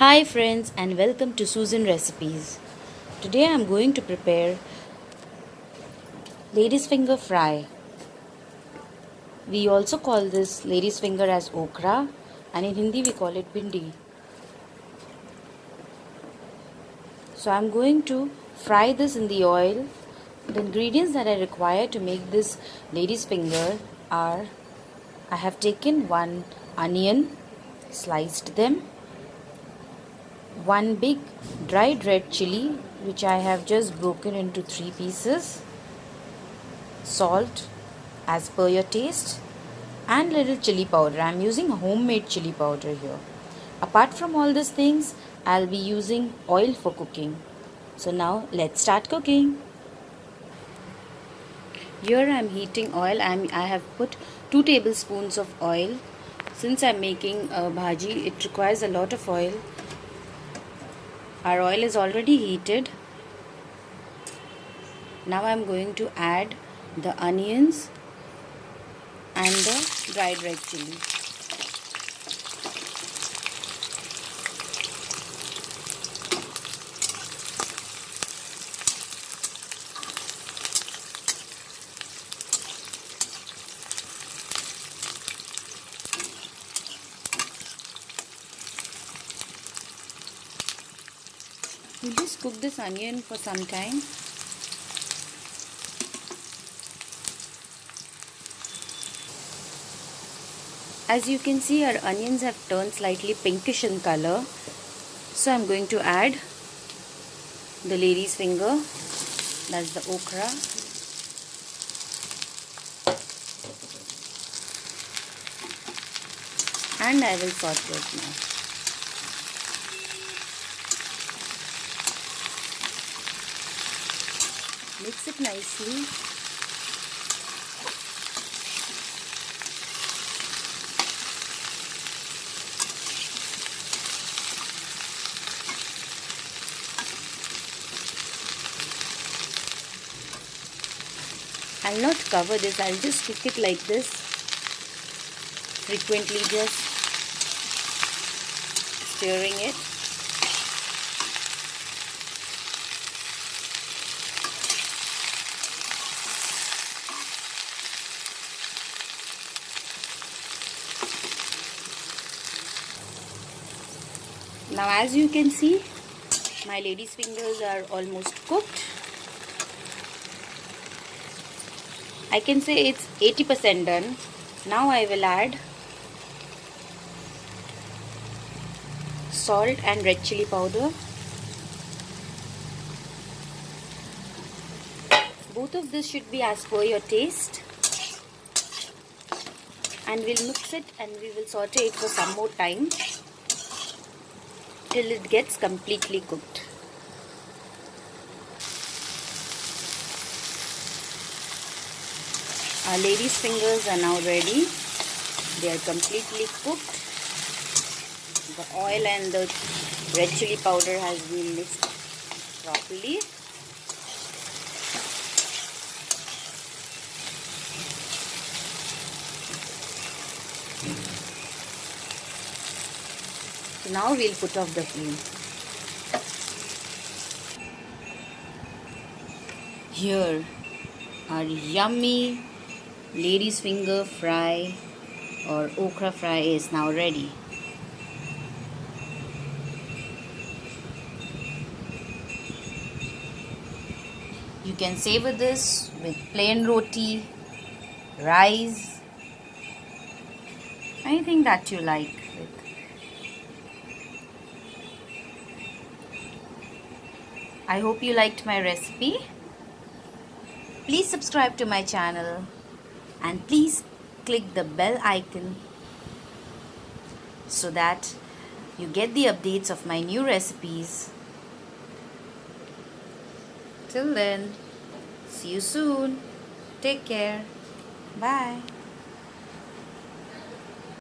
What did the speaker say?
Hi friends and welcome to Susan Recipes. Today I am going to prepare lady's finger fry. We also call this lady's finger as okra and in Hindi we call it bhindi. So I am going to fry this in the oil. The ingredients that I require to make this lady's finger are I have taken one onion, sliced them, one big dried red chilli which I have just broken into 3 pieces, salt as per your taste, and little chili powder. I am using homemade chili powder here. Apart from all these things, I'll be using oil for cooking. So now let's start cooking. Here I am heating oil. I have put 2 tablespoons of oil. Since I'm making a bhaji, it requires a lot of oil. Our oil is already heated. Now I'm going to add the onions and the dried red chilli. You just cook this onion for some time. As you can see, our onions have turned slightly pinkish in color. So I'm going to add the lady's finger, that's the okra. And I will saute it now. Mix it nicely. I'll not cover this, I'll just cook it like this, frequently just stirring it. Now as you can see, my lady's fingers are almost cooked. I can say it's 80% done. Now I will add salt and red chili powder. Both of this should be as per your taste. And we'll mix it and we will saute it for some more time till it gets completely cooked. Our lady's fingers are now ready. They are completely cooked. The oil and the red chili powder has been mixed properly. So now we'll put off the flame. Here, our yummy lady's finger fry or okra fry is now ready. You can savor this with plain roti, rice, anything that you like with. I hope you liked my recipe. Please subscribe to my channel and please click the bell icon so that you get the updates of my new recipes. Till then, see you soon. Take care. Bye.